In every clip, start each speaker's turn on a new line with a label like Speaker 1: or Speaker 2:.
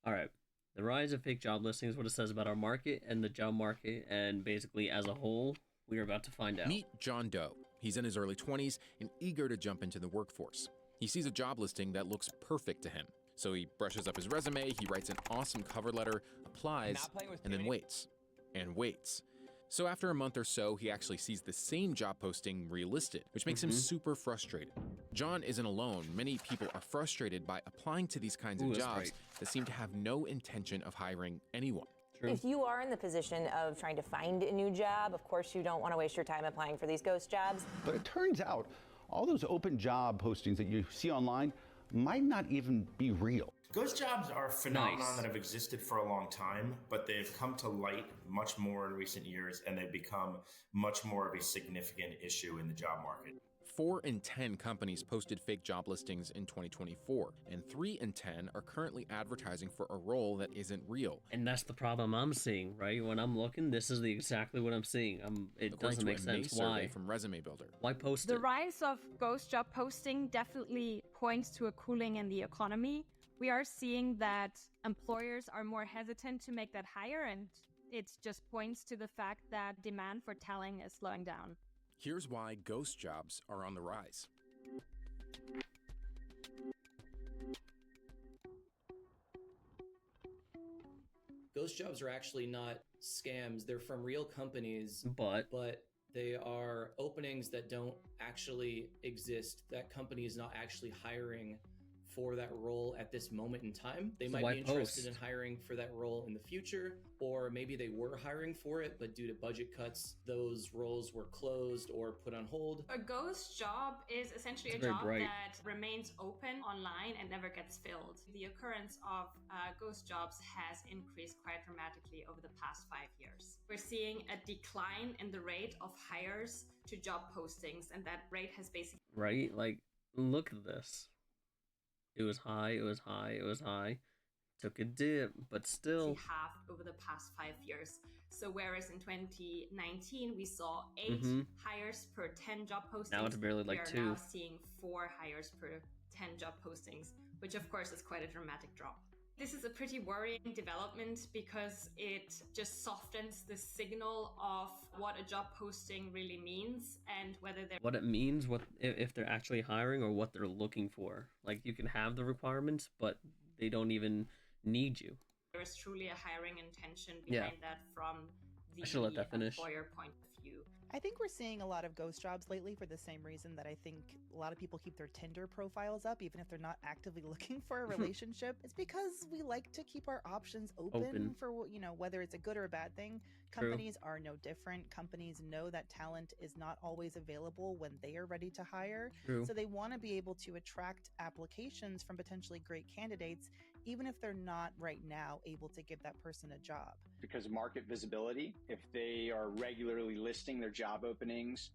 Speaker 1: All right. The rise of fake job listings, what it says about our market and the job market, and basically as a whole, we are about to find out.
Speaker 2: Meet John Doe. He's in his early 20s and eager to jump into the workforce. He sees a job listing that looks perfect to him. So he brushes up his resume, he writes an awesome cover letter, applies, and then waits. And waits. So after a month or so, he actually sees the same job posting relisted, which makes him super frustrated. John isn't alone. Many people are frustrated by applying to these kinds of jobs that seem to have no intention of hiring anyone.
Speaker 1: True.
Speaker 3: If you are in the position of trying to find a new job, of course you don't want to waste your time applying for these ghost jobs.
Speaker 4: But it turns out all those open job postings that you see online might not even be real.
Speaker 5: Ghost jobs are a phenomenon that have existed for a long time, but they've come to light much more in recent years, and they've become much more of a significant issue in the job market.
Speaker 2: 4 in 10 companies posted fake job listings in 2024, and 3 in 10 are currently advertising for a role that isn't real.
Speaker 1: And that's the problem I'm seeing, right? When I'm looking, this is exactly what I'm seeing. It doesn't make sense. Why?
Speaker 2: From Resume Builder.
Speaker 1: Why post it?
Speaker 6: The rise of ghost job posting definitely points to a cooling in the economy. We are seeing that employers are more hesitant to make that hire, and it just points to the fact that demand for talent is slowing down.
Speaker 2: Here's why ghost jobs are on the rise.
Speaker 7: Ghost jobs are actually not scams. They're from real companies,
Speaker 1: but
Speaker 7: they are openings that don't actually exist. That company is not actually hiring for that role at this moment in time. They might be interested in hiring for that role in the future, or maybe they were hiring for it, but due to budget cuts, those roles were closed or put on hold.
Speaker 8: A ghost job is essentially a job that remains open online and never gets filled. The occurrence of ghost jobs has increased quite dramatically over the past 5 years. We're seeing a decline in the rate of hires to job postings, and that rate has basically...
Speaker 1: Right? Like, look at this. It was high, it was high, it was high. Took a dip, but still
Speaker 8: halved over the past 5 years. So whereas in 2019 we saw 8 hires per 10 job postings,
Speaker 1: now it's barely like 2.
Speaker 8: We are now seeing 4 hires per 10 job postings, which of course is quite a dramatic drop. This is a pretty worrying development because it just softens the signal of what a job posting really means and whether they're...
Speaker 1: What it means, what if they're actually hiring or what they're looking for. Like, you can have the requirements, but they don't even need you.
Speaker 8: There is truly a hiring intention behind that from the employer point of view.
Speaker 9: I think we're seeing a lot of ghost jobs lately for the same reason that I think a lot of people keep their Tinder profiles up even if they're not actively looking for a relationship. It's because we like to keep our options open for, you know, whether it's a good or a bad thing. Companies are no different. Companies know that talent is not always available when they are ready to hire. So they want to be able to attract applications from potentially great candidates, even if they're not right now able to give that person a job.
Speaker 10: Because of market visibility, if they are regularly listing their job openings,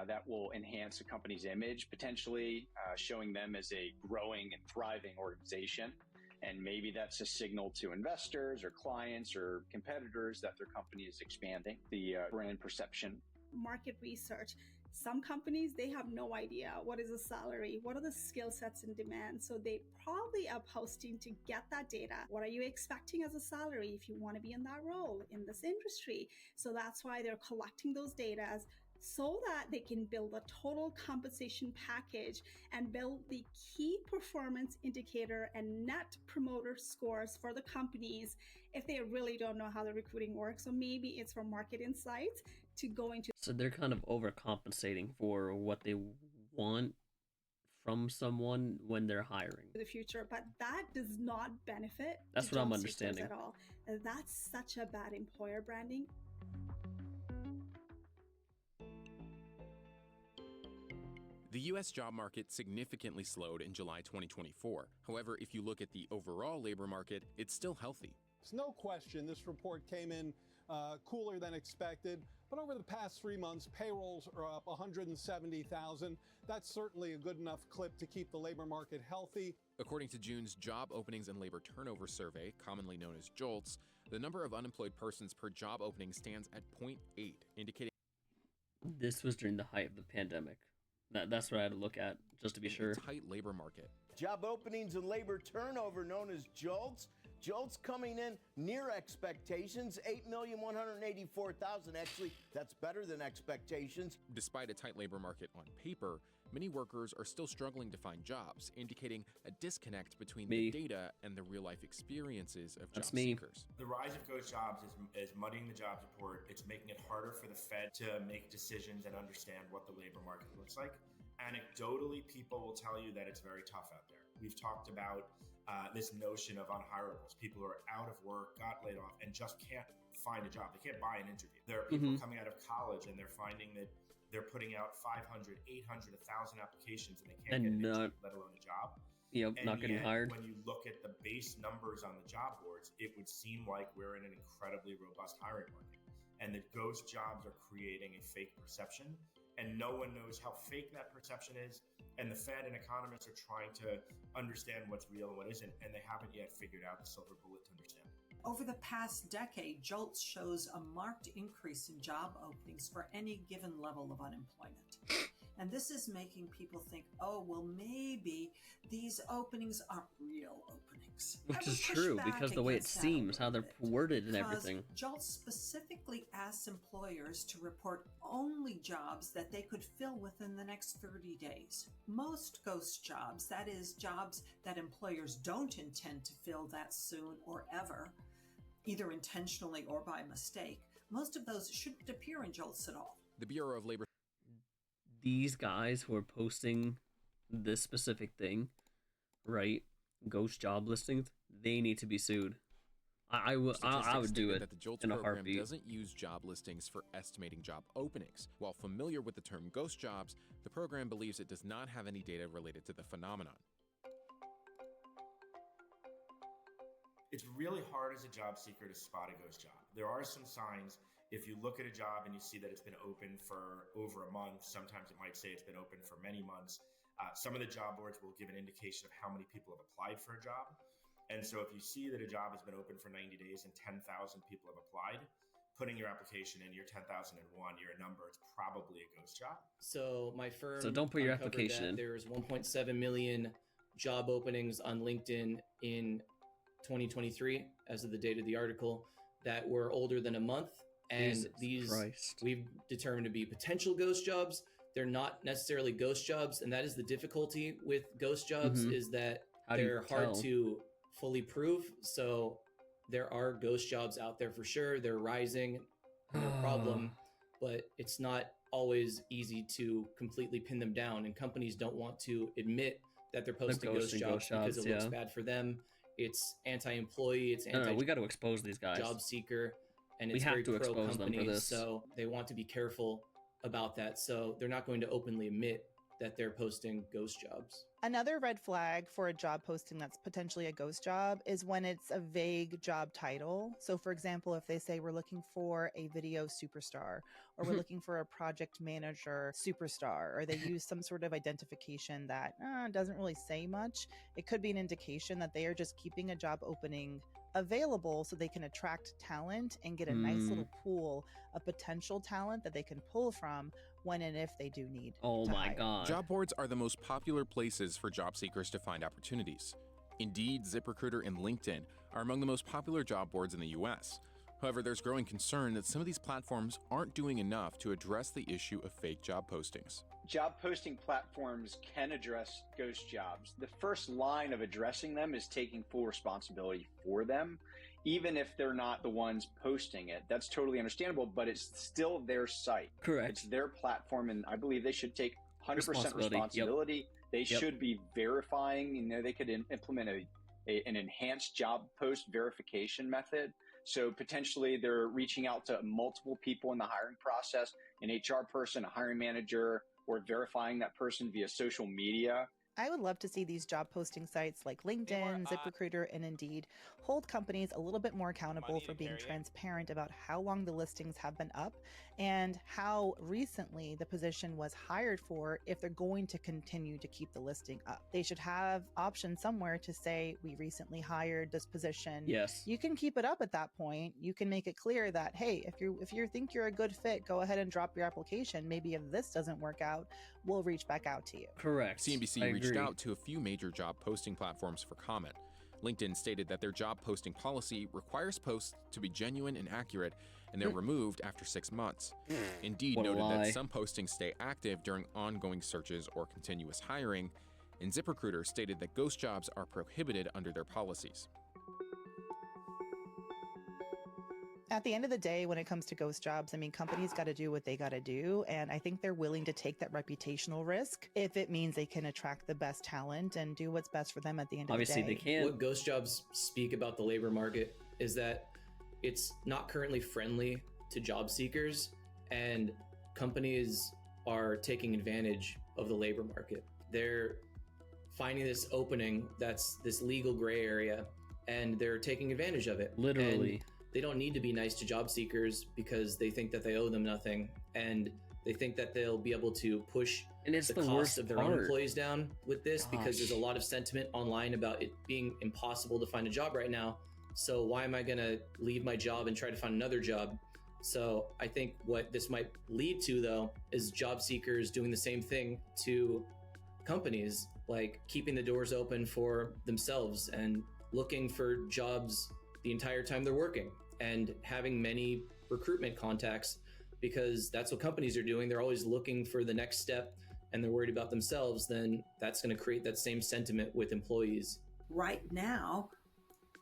Speaker 10: that will enhance a company's image, potentially showing them as a growing and thriving organization. And maybe that's a signal to investors or clients or competitors that their company is expanding the brand perception.
Speaker 11: Market research. Some companies, they have no idea what is a salary, what are the skill sets in demand. So they probably are posting to get that data. What are you expecting as a salary if you want to be in that role in this industry? So that's why they're collecting those data so that they can build a total compensation package and build the key performance indicator and net promoter scores for the companies if they really don't know how the recruiting works. So maybe it's from market insights to go into...
Speaker 1: So they're kind of overcompensating for what they want from someone when they're hiring.
Speaker 11: The future, but that does not benefit...
Speaker 1: That's what I'm understanding.
Speaker 11: ...at all. That's such a bad employer branding.
Speaker 2: The U.S. job market significantly slowed in July 2024. However, if you look at the overall labor market, it's still healthy.
Speaker 12: There's no question this report came in cooler than expected, but over the past 3 months, payrolls are up 170,000. That's certainly a good enough clip to keep the labor market healthy.
Speaker 2: According to June's Job Openings and Labor Turnover Survey, commonly known as JOLTS, the number of unemployed persons per job opening stands at 0.8, indicating...
Speaker 1: This was during the height of the pandemic. That's what I had to look at, just to be sure.
Speaker 2: A tight labor market.
Speaker 13: Job openings and labor turnover, known as JOLTS, JOLTS coming in near expectations, 8,184,000. Actually, that's better than expectations.
Speaker 2: Despite a tight labor market on paper, many workers are still struggling to find jobs, indicating a disconnect between the data and the real-life experiences of job seekers.
Speaker 5: The rise of ghost jobs is muddying the jobs report. It's making it harder for the Fed to make decisions and understand what the labor market looks like. Anecdotally, people will tell you that it's very tough out there. We've talked about this notion of unhirables, people who are out of work, got laid off, and just can't find a job. They can't buy an interview. There are people coming out of college and they're finding that they're putting out 500, 800, 1,000 applications and they can't get an interview, let alone a job.
Speaker 1: Not getting hired.
Speaker 5: When you look at the base numbers on the job boards, it would seem like we're in an incredibly robust hiring market, and that ghost jobs are creating a fake perception, and no one knows how fake that perception is. And the Fed and economists are trying to understand what's real and what isn't, and they haven't yet figured out the silver bullet to understand.
Speaker 14: Over the past decade, JOLTS shows a marked increase in job openings for any given level of unemployment. And this is making people think, oh, well, maybe these openings aren't real openings.
Speaker 1: Which is true, because the way it seems, how they're worded and everything.
Speaker 14: JOLTS specifically asks employers to report only jobs that they could fill within the next 30 days. Most ghost jobs, that is, jobs that employers don't intend to fill that soon or ever, either intentionally or by mistake, most of those shouldn't appear in JOLTS at all.
Speaker 2: The Bureau of Labor...
Speaker 1: These guys who are posting this specific thing, right, ghost job listings, they need to be sued. I would do it
Speaker 2: that the JOLTS
Speaker 1: in a
Speaker 2: program
Speaker 1: heartbeat.
Speaker 2: doesn't use job listings for estimating job openings. While familiar with the term ghost jobs, the program believes it does not have any data related to the phenomenon.
Speaker 5: It's really hard as a job seeker to spot a ghost job. There are some signs. If you look at a job and you see that it's been open for over a month, sometimes it might say it's been open for many months. Some of the job boards will give an indication of how many people have applied for a job. And so if you see that a job has been open for 90 days and 10,000 people have applied, putting your application in, your 10,001, your number, it's probably a ghost job.
Speaker 7: So my firm
Speaker 1: don't put your application in.
Speaker 7: There's 1.7 million job openings on LinkedIn in 2023 as of the date of the article that were older than a month. And these we've determined to be potential ghost jobs. They're not necessarily ghost jobs. And that is the difficulty with ghost jobs is that they're hard to fully prove. So there are ghost jobs out there for sure. They're rising, no problem, but it's not always easy to completely pin them down. And companies don't want to admit that they're posting ghost jobs because it looks bad for them. It's anti-employee. It's anti.
Speaker 1: We got to expose these guys.
Speaker 7: Job seeker. And
Speaker 1: we
Speaker 7: it's
Speaker 1: have
Speaker 7: very
Speaker 1: to expose them for this.
Speaker 7: So they want to be careful about that. So they're not going to openly admit that they're posting ghost jobs.
Speaker 9: Another red flag for a job posting that's potentially a ghost job is when it's a vague job title. So for example, if they say we're looking for a video superstar, or we're looking for a project manager superstar, or they use some sort of identification that doesn't really say much, it could be an indication that they are just keeping a job opening available so they can attract talent and get a nice little pool of potential talent that they can pull from when and if they do need to hire.
Speaker 1: God.
Speaker 2: Job boards are the most popular places for job seekers to find opportunities. Indeed, ZipRecruiter and LinkedIn are among the most popular job boards in the US. However, there's growing concern that some of these platforms aren't doing enough to address the issue of fake job postings.
Speaker 10: Job posting platforms can address ghost jobs. The first line of addressing them is taking full responsibility for them, even if they're not the ones posting it. That's totally understandable, but it's still their site.
Speaker 1: Correct.
Speaker 10: It's their platform, and I believe they should take 100% responsibility. They should be verifying. They could implement an enhanced job post verification method. So potentially they're reaching out to multiple people in the hiring process, an HR person, a hiring manager, or verifying that person via social media.
Speaker 9: I would love to see these job posting sites like LinkedIn, ZipRecruiter, and Indeed hold companies a little bit more accountable for being transparent about how long the listings have been up and how recently the position was hired for if they're going to continue to keep the listing up. They should have options somewhere to say, we recently hired this position.
Speaker 1: Yes.
Speaker 9: You can keep it up at that point. You can make it clear that, hey, if you think you're a good fit, go ahead and drop your application. Maybe if this doesn't work out, we'll reach back out to you.
Speaker 1: Correct.
Speaker 2: CNBC reached out to a few major job posting platforms for comment. LinkedIn stated that their job posting policy requires posts to be genuine and accurate, and they're removed after 6 months. Indeed noted that some postings stay active during ongoing searches or continuous hiring, and ZipRecruiter stated that ghost jobs are prohibited under their policies.
Speaker 9: At the end of the day, when it comes to ghost jobs, I mean, companies got to do what they got to do. And I think they're willing to take that reputational risk if it means they can attract the best talent and do what's best for them at the end of the day.
Speaker 1: Obviously, they can.
Speaker 7: What ghost jobs speak about the labor market is that it's not currently friendly to job seekers, and companies are taking advantage of the labor market. They're finding this opening that's this legal gray area, and they're taking advantage of it.
Speaker 1: Literally.
Speaker 7: And they don't need to be nice to job seekers because they think that they owe them nothing, and they think that they'll be able to push
Speaker 1: the
Speaker 7: cost of their own employees down with this because there's a lot of sentiment online about it being impossible to find a job right now. So why am I going to leave my job and try to find another job? So I think what this might lead to, though, is job seekers doing the same thing to companies, like keeping the doors open for themselves and looking for jobs the entire time they're working and having many recruitment contacts, because that's what companies are doing. They're always looking for the next step and they're worried about themselves. Then that's going to create that same sentiment with employees.
Speaker 14: Right now,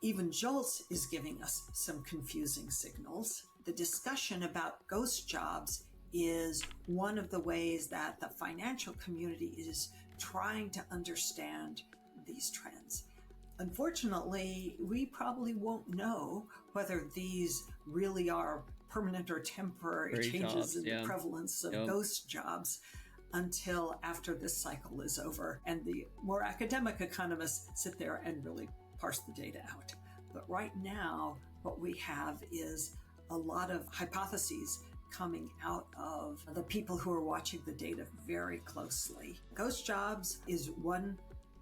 Speaker 14: even JOLTS is giving us some confusing signals. The discussion about ghost jobs is one of the ways that the financial community is trying to understand these trends. Unfortunately, we probably won't know whether these really are permanent or temporary changes in the prevalence of ghost jobs until after this cycle is over and the more academic economists sit there and really parse the data out. But right now, what we have is a lot of hypotheses coming out of the people who are watching the data very closely. Ghost jobs is one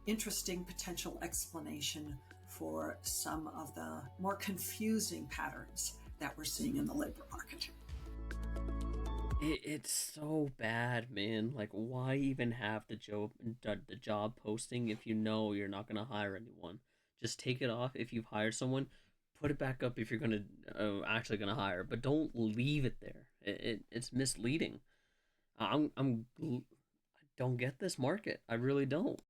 Speaker 14: interesting potential explanation for some of the more confusing patterns that we're seeing in the labor market.
Speaker 1: It's so bad, man. Like, why even have the job posting if you know you're not going to hire anyone? Just take it off if you've hired someone. Put it back up if you're going to actually going to hire, but don't leave it there. It's misleading. I don't get this market. I really don't.